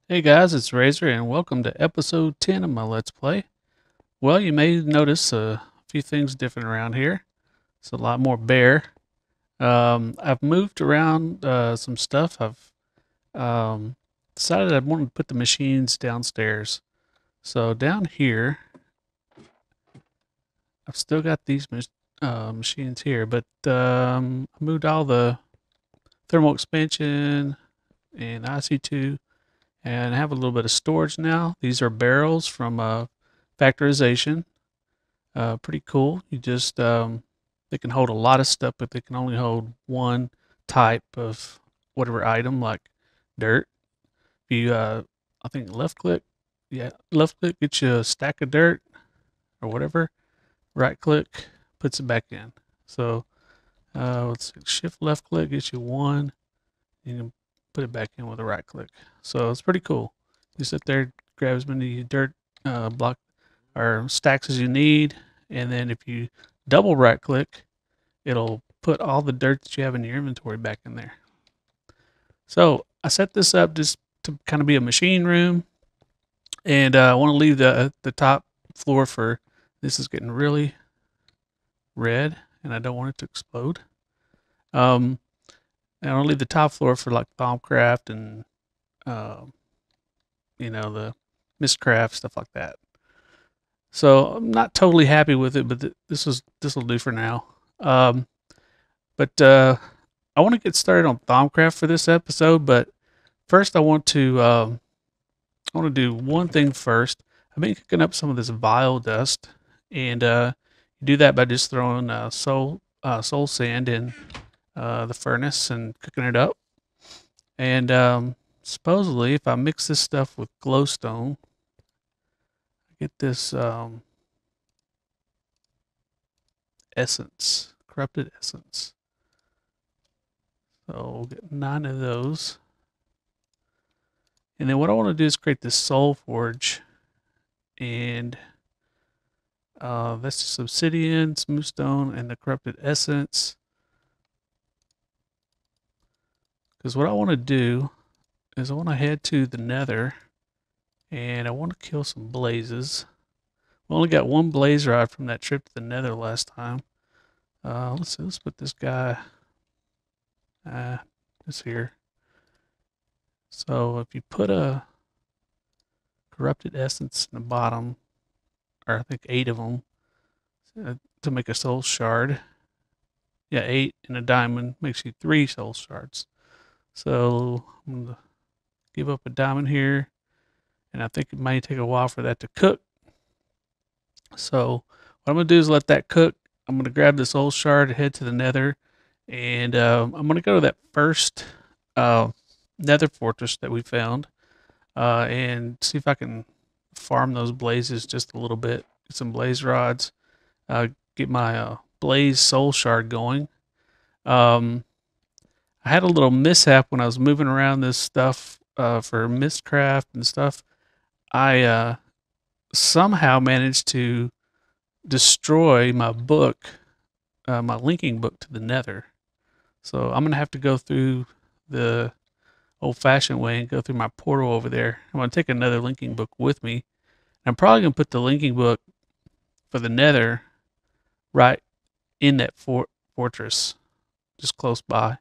Hey guys, it's Razer and welcome to episode 10 of my Let's Play. Well, you may notice a few things different around here. It's a lot more bare. I've moved around some stuff. I've um, decided I wanted to put the machines downstairs. So down here, I've still got these machines here, but I moved all the thermal expansion and IC2 and I have a little bit of storage now. These are barrels from factorization. Pretty cool. You just they can hold a lot of stuff, but they can only hold one type of whatever item, like dirt. If you, I think left click, yeah, left click gets you a stack of dirt or whatever. Right click puts it back in. So let's see, shift left click gets you one. You can put it back in with a right click. So it's pretty cool. You sit there, grab as many dirt block or stacks as you need, and then if you double right click, it'll put all the dirt that you have in your inventory back in there. So I set this up just to kind of be a machine room, and I want to leave the top floor for this is getting really red, and I don't want it to explode. Um, and I'll leave the top floor for like Thaumcraft and uh, the Mistcraft stuff like that. So I'm not totally happy with it, but this will do for now. Um, but I want to get started on Thaumcraft for this episode. But first, I want to do one thing first. I've been cooking up some of this vile dust, and you do that by just throwing soul sand in the furnace and cooking it up. And supposedly, if I mix this stuff with glowstone, I get this essence, corrupted essence. So we'll get 9 of those. And then what I want to do is create this soul forge. And that's just obsidian, smooth stone, and the corrupted essence. Because what I want to do is I want to head to the nether. And I want to kill some blazes. We only got one blaze rod from that trip to the nether last time. Let's see, let's put this guy this here. So if you put a corrupted essence in the bottom, or I think 8 of them, to make a soul shard. Yeah, 8 in a diamond makes you 3 soul shards. So I'm gonna give up a diamond here, and I think it might take a while for that to cook. So what I'm gonna do is let that cook. I'm gonna grab this soul shard, head to the nether, and I'm gonna go to that first nether fortress that we found, and see if I can farm those blazes just a little bit. Get some blaze rods, get my blaze soul shard going. Um, I had a little mishap when I was moving around this stuff for Mistcraft and stuff. I somehow managed to destroy my book, my linking book to the Nether. So I'm gonna have to go through the old-fashioned way and go through my portal over there. I'm gonna take another linking book with me. I'm probably gonna put the linking book for the Nether right in that fortress, just close by.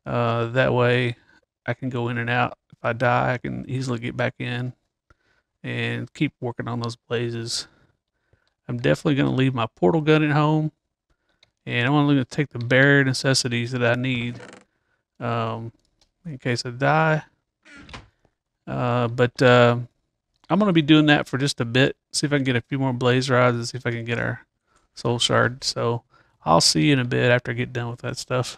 That way, I can go in and out. If I die, I can easily get back in and keep working on those blazes. I'm definitely going to leave my portal gun at home, and I'm only going to take the bare necessities that I need um, in case I die. But I'm going to be doing that for just a bit. See if I can get a few more blaze rods and see if I can get our soul shard. So I'll see you in a bit after I get done with that stuff.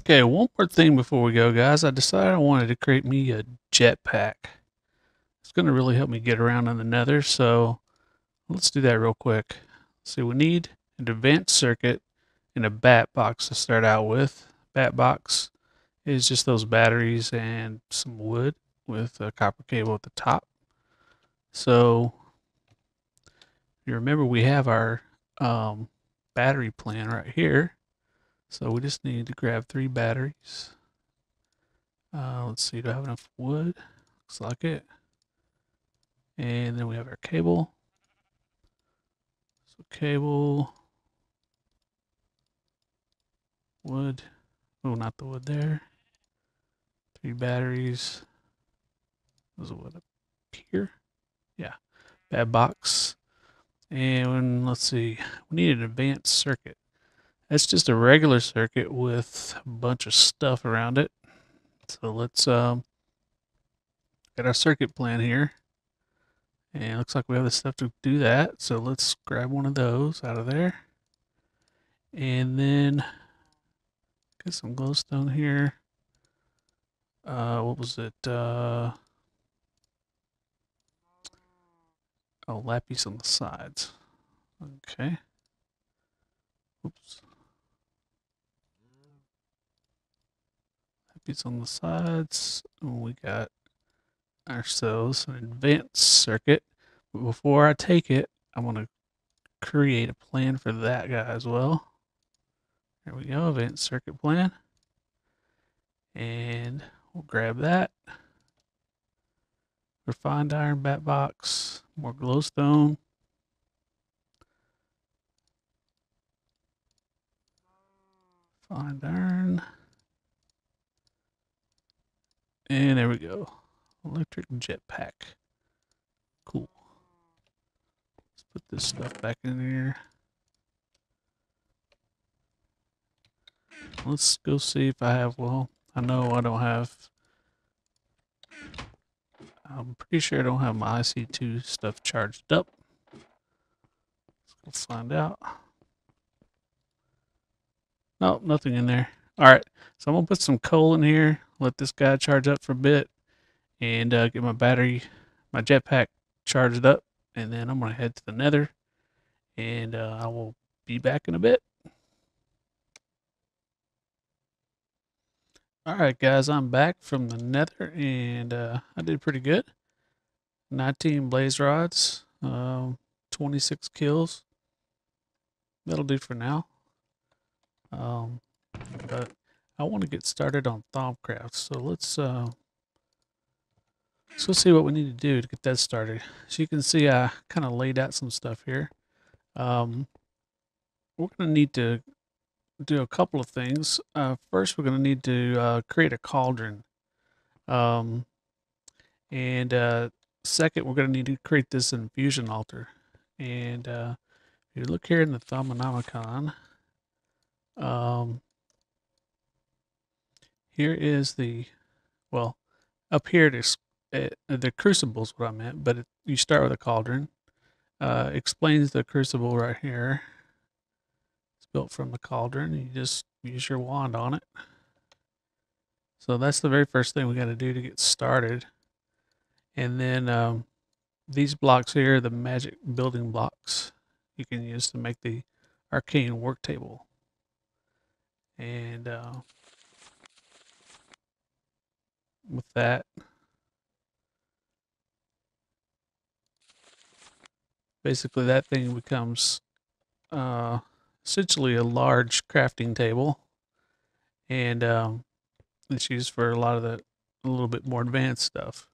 Okay, one more thing before we go, guys. I decided I wanted to create me a jetpack. It's going to really help me get around in the nether, so let's do that real quick. So we need an advanced circuit and a bat box to start out with. Bat box is just those batteries and some wood with a copper cable at the top. So you remember we have our battery plan right here. So we just need to grab 3 batteries. Let's see, do I have enough wood? Looks like it. And then we have our cable. So cable, wood. Oh, not the wood there. 3 batteries. There's a wood up here. Yeah, bad box. And let's see, we need an advanced circuit. That's just a regular circuit with a bunch of stuff around it. So let's get our circuit plan here. And it looks like we have the stuff to do that. So let's grab one of those out of there. And then get some glowstone here. What was it? Oh, lapis on the sides. Okay. Oops. Lapis on the sides. And we got ourselves an advanced circuit. But before I take it, I want to create a plan for that guy as well. There we go, advanced circuit plan. And we'll grab that. Refined iron bat box, more glowstone. Refined iron. And there we go. Electric jetpack. Cool. Let's put this stuff back in here. Let's go see if I have, well, I know I don't have, I'm pretty sure I don't have my IC2 stuff charged up. Let's go find out. Nope, nothing in there. All right, so I'm gonna put some coal in here, let this guy charge up for a bit, and get my battery, my jetpack charged up, and then I'm gonna head to the nether, and I will be back in a bit. All right, guys, I'm back from the nether, and I did pretty good. 19 blaze rods, 26 kills. That'll do for now. But I want to get started on Thaumcraft, so let's go see what we need to do to get that started. So you can see I kind of laid out some stuff here. We're going to need to do a couple of things. First, we're going to need to create a cauldron. And second, we're going to need to create this infusion altar. And if you look here in the Thaumanomicon, here is the, well, up here it is the crucible is what I meant, but you start with a cauldron. Explains the crucible right here. It's built from the cauldron. You just use your wand on it. So that's the very first thing we got to do to get started. And then these blocks here, the magic building blocks, you can use to make the arcane work table. And with that, basically that thing becomes essentially a large crafting table. And it's used for a lot of the a little bit more advanced stuff.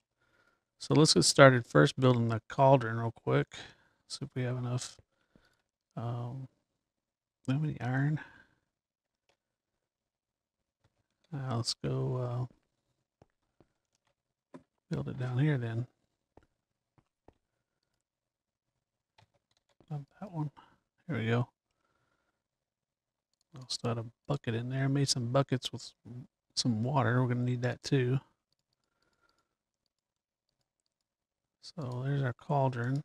So let's get started first building the cauldron real quick. See if we have enough. How many iron? Let's go build it down here then. Not that one. Here we go. I'll start a bucket in there. Made some buckets with some water. We're going to need that too. So there's our cauldron.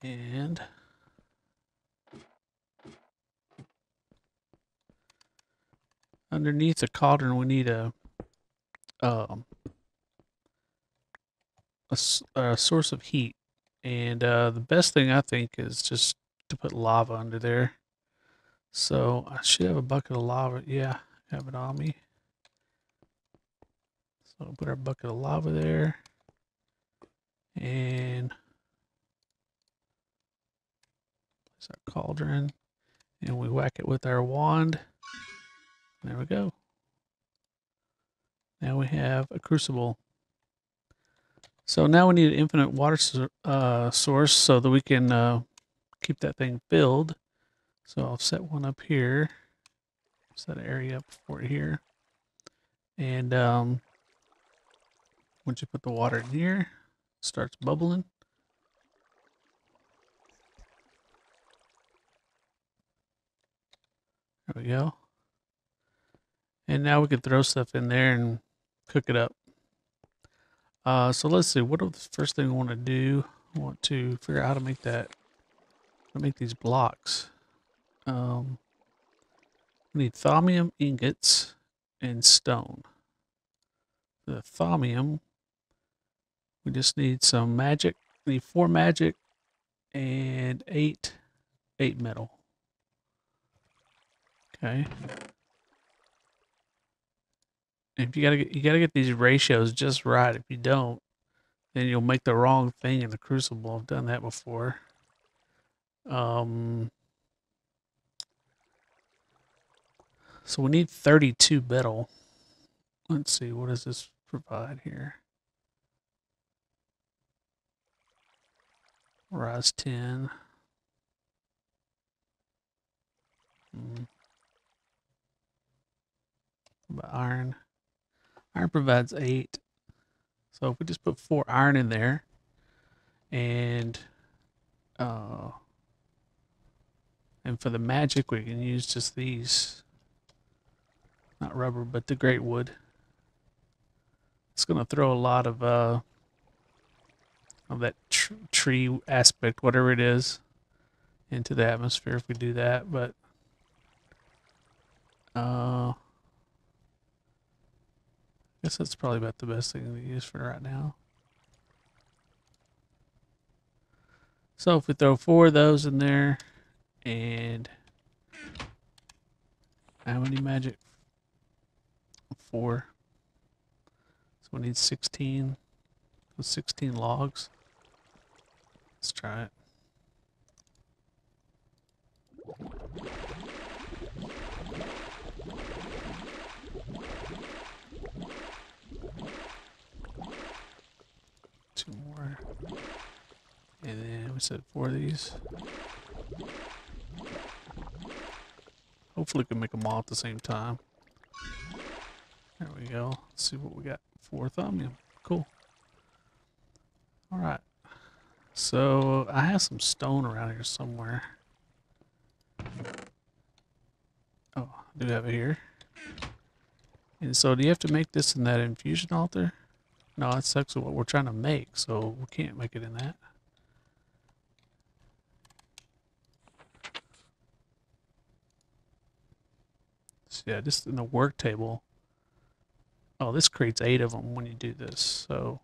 And underneath the cauldron, we need a source of heat. And the best thing I think is just to put lava under there. So I should have a bucket of lava. Yeah, I have it on me. So we'll put our bucket of lava there. And place our cauldron. And we whack it with our wand. There we go. Now we have a crucible. So now we need an infinite water source so that we can keep that thing filled. So I'll set one up here. Set an area up for it here. And once you put the water in here, it starts bubbling. There we go. And now we can throw stuff in there and cook it up. So let's see, what the first thing we want to do? I want to figure out how to make these blocks. We need thaumium ingots and stone. For the thaumium, we just need some magic. We need 4 magic and 8 metal. Okay. And if you gotta get these ratios just right. If you don't, then you'll make the wrong thing in the crucible. I've done that before. So we need 32 metal. Let's see, what does this provide here? Rise 10. What about iron? Iron provides 8. So if we just put 4 iron in there, and for the magic we can use just these. Not rubber, but the great wood. It's gonna throw a lot of that tree aspect, whatever it is, into the atmosphere if we do that. But I guess that's probably about the best thing to use for right now. So if we throw 4 of those in there, and how many magic? 4. So we need 16. 16 logs. Let's try it. Two more. And then we said 4 of these. Hopefully we can make them all at the same time. There we go. Let's see what we got. 4 thaumium. Cool. Alright. So I have some stone around here somewhere. Oh, I do have it here. And so do you have to make this in that infusion altar? No, that's actually what we're trying to make, so we can't make it in that. So yeah, just in the work table. Oh, this creates 8 of them when you do this. So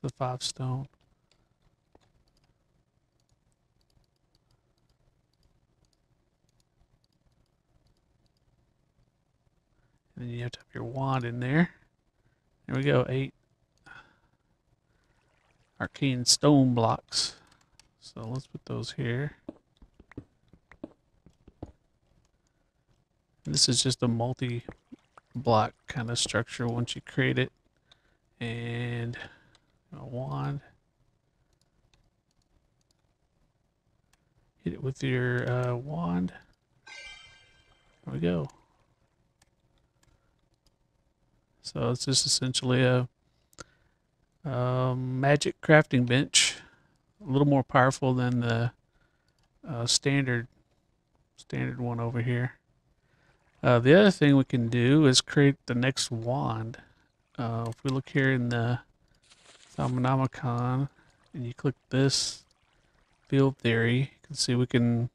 the 5 stone. And then you have to have your wand in there. There we go, 8 arcane stone blocks. So let's put those here. And this is just a multi-block kind of structure once you create it. And a wand. Hit it with your wand. There we go. So it's just essentially a magic crafting bench, a little more powerful than the standard one over here. The other thing we can do is create the next wand. If we look here in the Thaumanomicon and you click this field theory, you can see we can,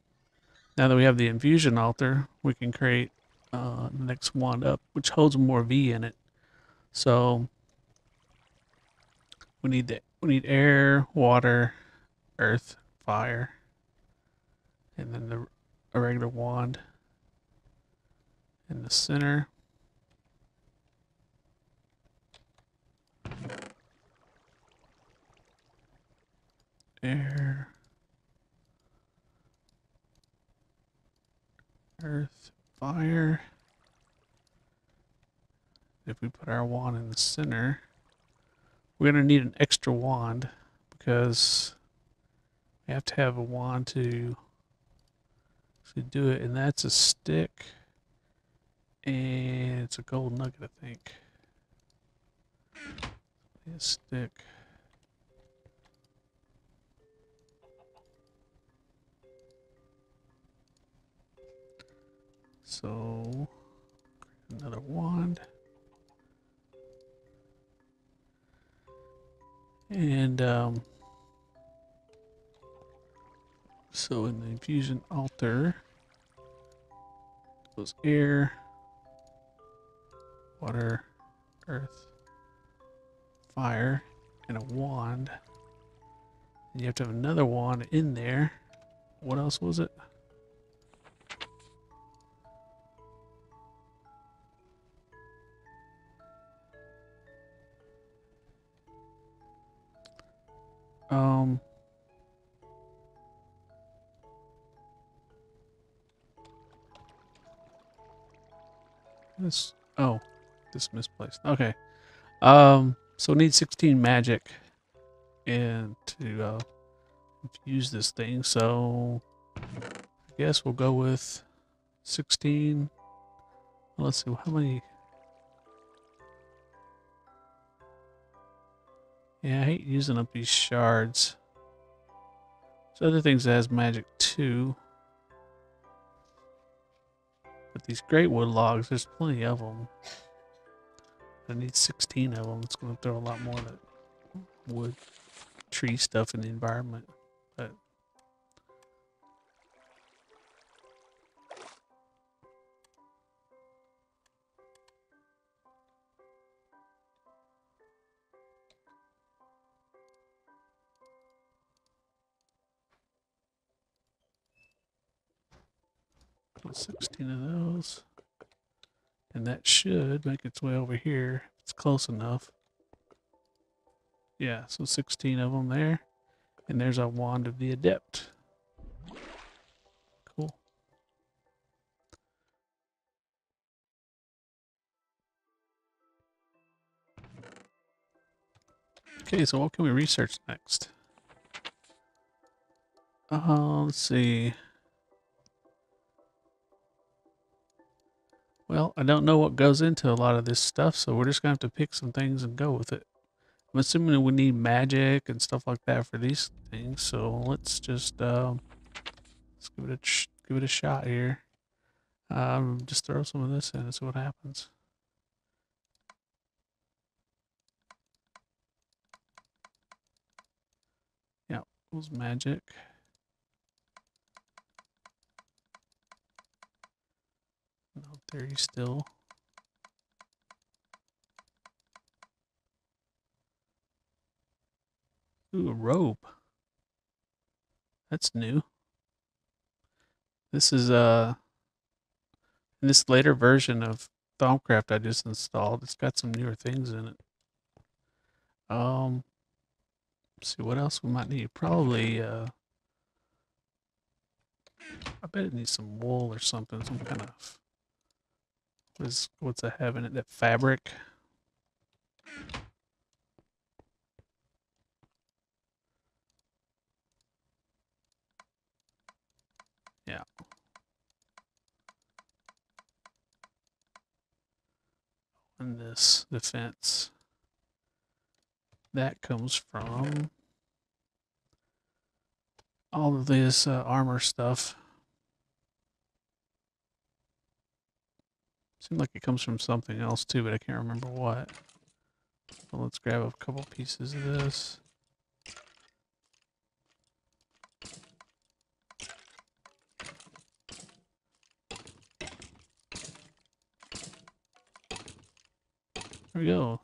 now that we have the infusion altar, we can create the next wand up, which holds more V in it. So we need air, water, earth, fire, and then a regular wand in the center. Air, earth, fire. If we put our wand in the center, we're going to need an extra wand because we have to have a wand to do it, and that's a stick, and it's a gold nugget, I think. A stick. So, another wand. And, so in the infusion altar, goes air, water, earth, fire, and a wand. And you have to have another wand in there. What else was it? This, oh, this misplaced. Okay. So we need 16 magic and to infuse this thing. So I guess we'll go with 16. Let's see how many. Yeah, I hate using up these shards. There's other things that has magic too. But these great wood logs, there's plenty of them. I need 16 of them. It's going to throw a lot more of that wood tree stuff in the environment. But put 16 of those. And that should make its way over here. It's close enough. Yeah, so 16 of them there. And there's our wand of the adept. Cool. Okay, so what can we research next? Let's see. Well, I don't know what goes into a lot of this stuff, so we're just going to have to pick some things and go with it. I'm assuming we need magic and stuff like that for these things, so let's just let's give it a shot here. Just throw some of this in and see what happens. Yeah, it was magic. No 30 still. Ooh, a robe. That's new. This is in this later version of Thaumcraft I just installed. It's got some newer things in it. Let's see what else we might need. Probably I bet it needs some wool or something, some kind of what's it have in it? That fabric. Yeah. And this defense. That comes from all of this armor stuff. Seems like it comes from something else too, but I can't remember what. So let's grab a couple pieces of this. There we go.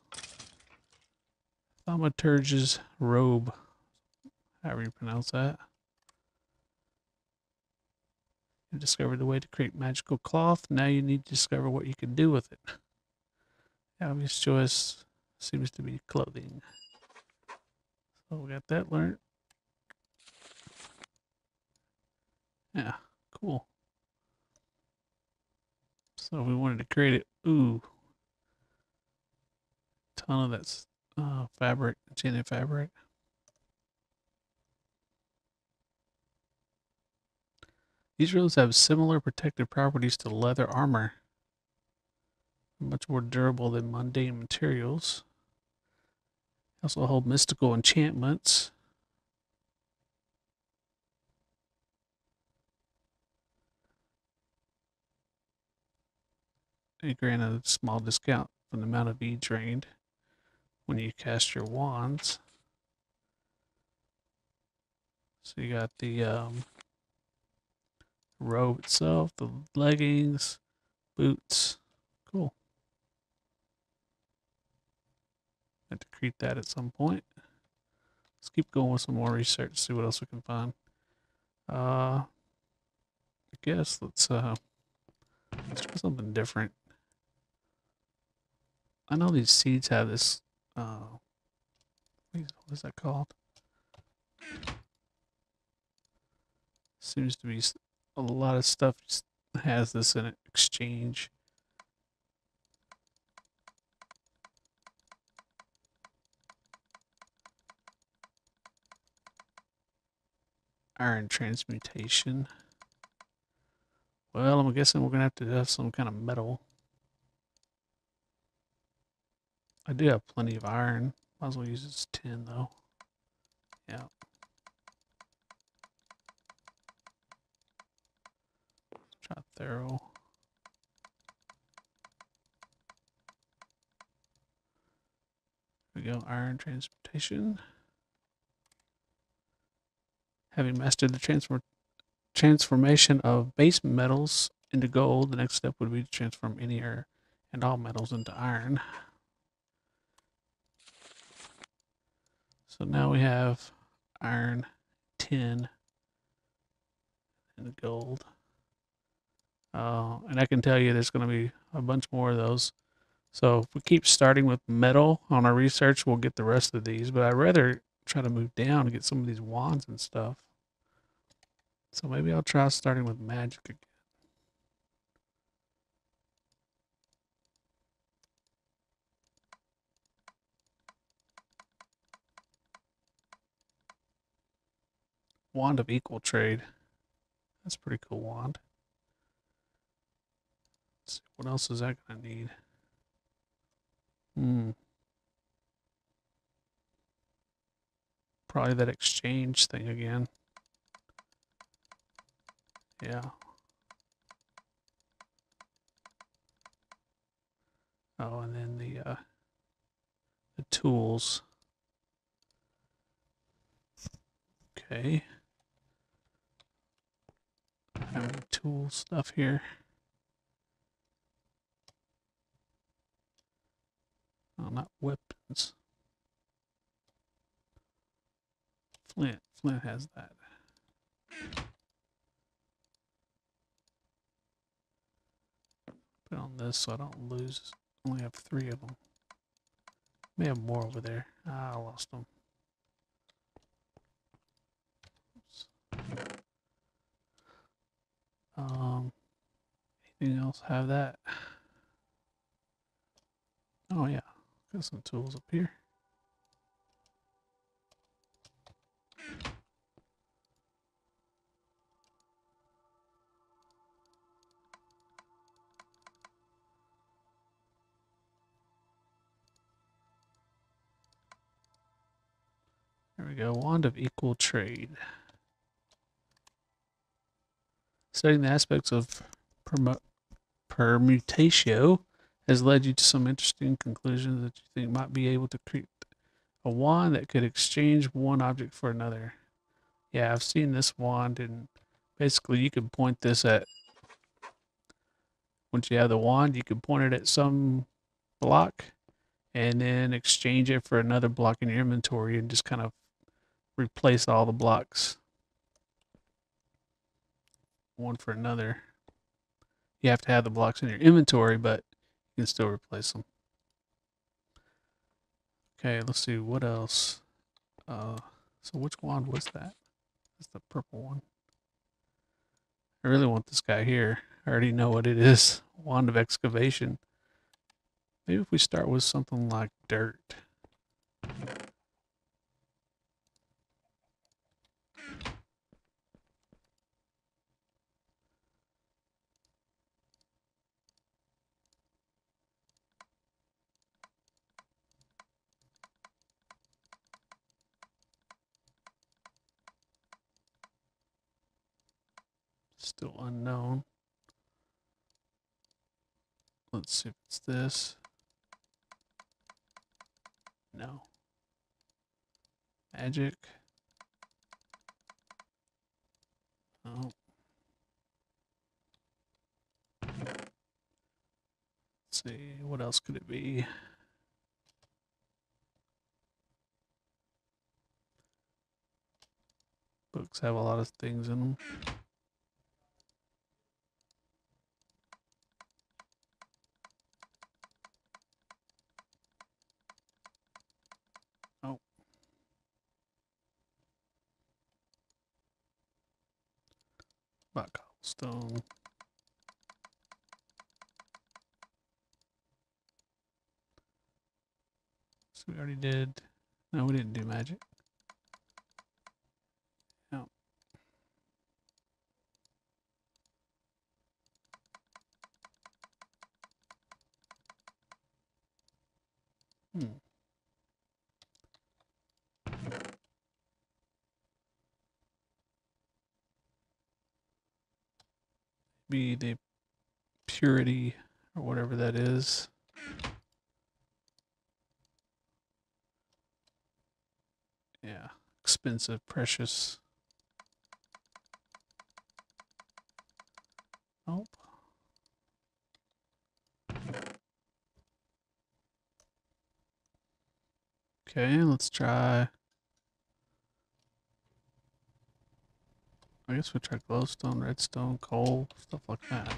Thaumaturge's robe. However you pronounce that. You discovered the way to create magical cloth. Now you need to discover what you can do with it. The obvious choice seems to be clothing. So we got that learned. Yeah, cool. So we wanted to create it. Ooh. ton of that's fabric, enchanted fabric. These robes have similar protective properties to leather armor. Much more durable than mundane materials. Also hold mystical enchantments. They grant a small discount from the amount of E drained when you cast your wands. So you got the robe itself, the leggings, boots. Cool. Have to create that at some point. Let's keep going with some more research, see what else we can find. I guess let's try something different. I know these seeds have this, what is that called? Seems to be a lot of stuff has this in it. Exchange. Iron transmutation. Well, I'm guessing we're going to have to have some kind of metal. I do have plenty of iron. Might as well use this tin, though. Yeah. Try thorough. Here we go. Iron transmutation. Having mastered the transformation of base metals into gold, the next step would be to transform any and all metals into iron. So now we have iron, tin, and gold. And I can tell you there's going to be a bunch more of those. So if we keep starting with metal on our research, we'll get the rest of these. But I'd rather try to move down and get some of these wands and stuff. So maybe I'll try starting with magic again. Wand of equal trade. That's a pretty cool wand. Let's see, what else is that going to need? Probably that exchange thing again. Yeah. Oh, and then the tools. Okay. Having tool stuff here. Oh, not weapons. Flint. Flint has that. Put on this so I don't lose. Only have 3 of them. May have more over there. Ah, I lost them. Oops. Anything else have that? Oh yeah, got some tools up here. There we go. Wand of equal trade. Studying the aspects of permutatio has led you to some interesting conclusions that you think might be able to create a wand that could exchange one object for another. Yeah, I've seen this wand, and basically you can point this at, once you have the wand, you can point it at some block and then exchange it for another block in your inventory and just kind of replace all the blocks one for another. You have to have the blocks in your inventory, but you can still replace them. Okay, let's see what else. So which wand was that? That's the purple one. I really want this guy here. I already know what it is. Wand of excavation. Maybe if we start with something like dirt. Still unknown. Let's see if it's this. No. Magic. Oh. Let's see, what else could it be? Books have a lot of things in them. Oh. About cobblestone. So we already did. No, we didn't do magic. No. Be the purity or whatever that is. Yeah, expensive, precious. Nope. Okay, let's try. I guess we try glowstone, redstone, coal, stuff like that.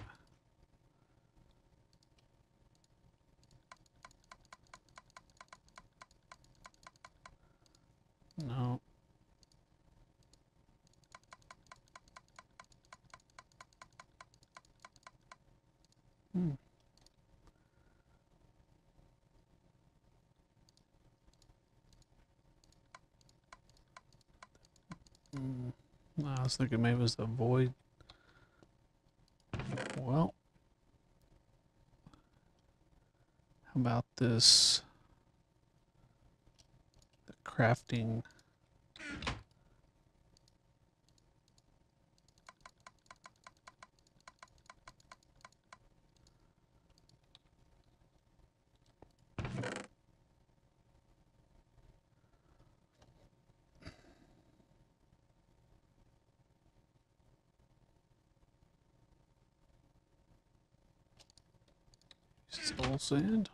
No. No, I was thinking maybe it was the void. Well, how about this? The crafting. Soul sand.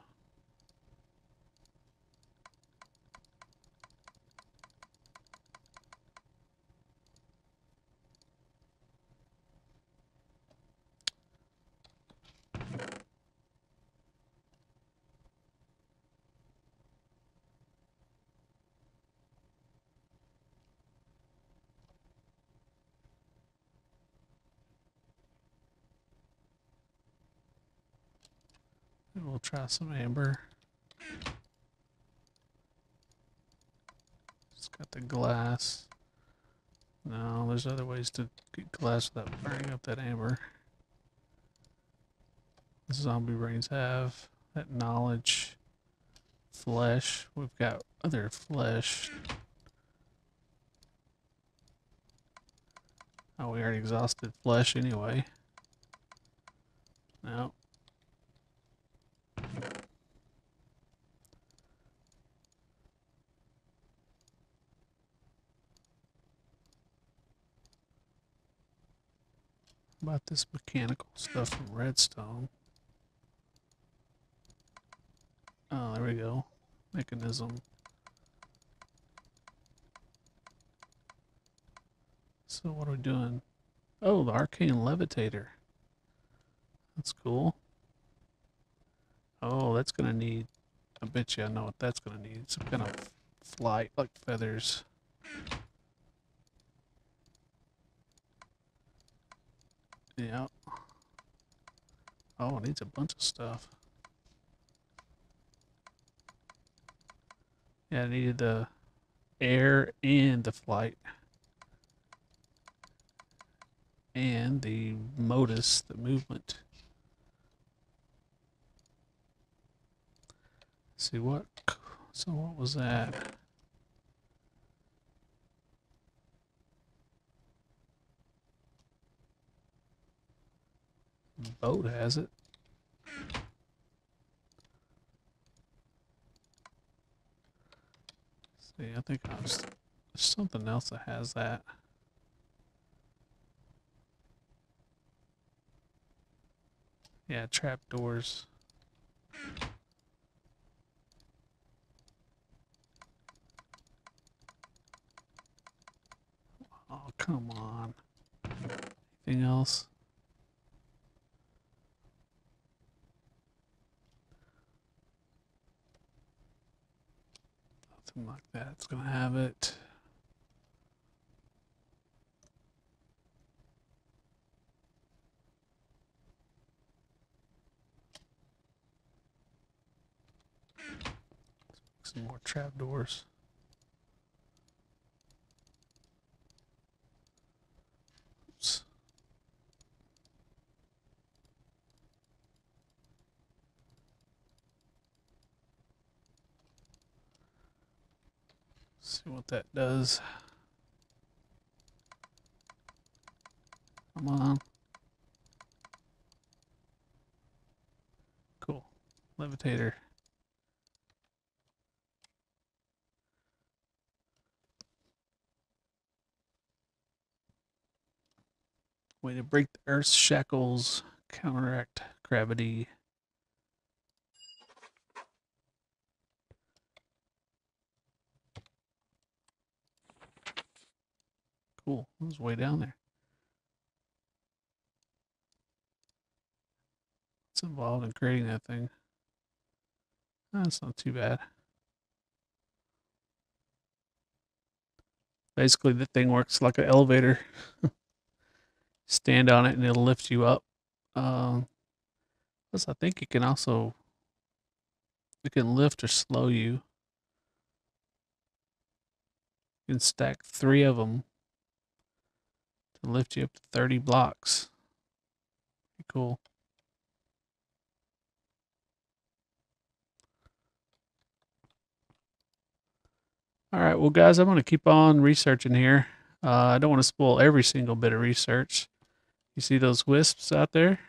And we'll try some amber. It's got the glass. No, there's other ways to get glass without burning up that amber. The zombie brains have that knowledge. Flesh. We've got other flesh. Oh, we already exhausted flesh anyway. No. How about this mechanical stuff from redstone? Oh, there we go. Mechanism. So what are we doing? Oh, the arcane levitator. That's cool. Oh, that's gonna need, I bet you I know what that's gonna need. Some kind of flight, like feathers. Yeah. Oh, it needs a bunch of stuff. Yeah, I needed the air and the flight. And the modus, the movement. Let's see what. So what was that? Boat has it. See, I think there's something else that has that. Yeah, trapdoors. Oh, come on. Anything else? Nothing like that. It's gonna have it. Some more trapdoors. Oops. See what that does. Come on. Cool. Levitator. Way to break the Earth's shackles, counteract gravity. Cool. It was way down there. What's involved in creating that thing? That's not too bad. Basically, the thing works like an elevator. Stand on it and it'll lift you up. Plus, I think it can also lift or slow you. You can stack 3 of them to lift you up to 30 blocks. Pretty cool. All right, well, guys, I'm going to keep on researching here. I don't want to spoil every single bit of research. You see those wisps out there?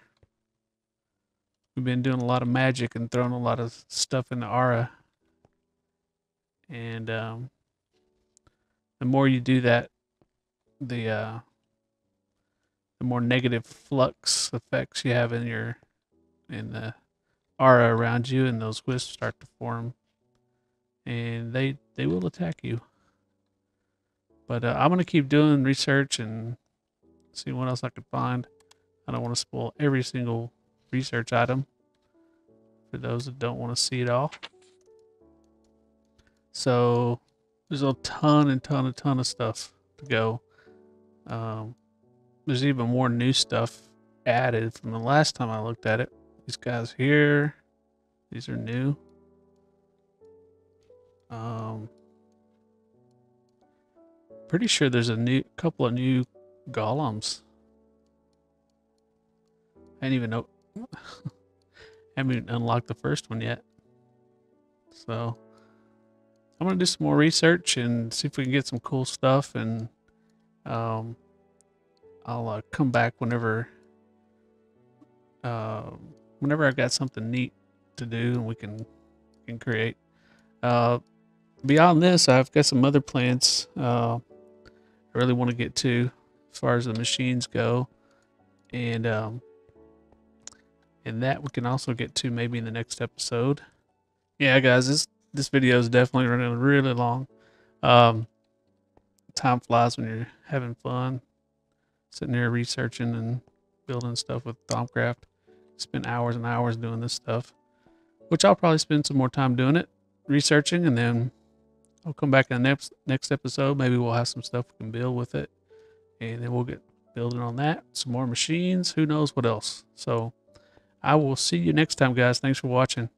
We've been doing a lot of magic and throwing a lot of stuff in the aura. And the more you do that, the more negative flux effects you have in the aura around you, and those wisps start to form, and they will attack you. But I'm gonna keep doing research and see what else I can find. I don't want to spoil every single research item for those that don't want to see it all. So there's a ton of stuff to go. There's even more new stuff added from the last time I looked at it. These guys here, these are new. Pretty sure there's a couple of new golems. I didn't even know. Haven't even unlocked the first one yet. So I'm gonna do some more research and see if we can get some cool stuff, and I'll come back whenever I got something neat to do and we can create. Beyond this, I've got some other plans I really want to get to as far as the machines go, and that we can also get to maybe in the next episode. Yeah, guys, this video is definitely running really long. Time flies when you're having fun, sitting there researching and building stuff with Thaumcraft. Spend hours and hours doing this stuff, which I'll probably spend some more time doing it, researching, and then I'll come back in the next episode. Maybe we'll have some stuff we can build with it, and then we'll get building on that. Some more machines. Who knows what else? So I will see you next time, guys. Thanks for watching.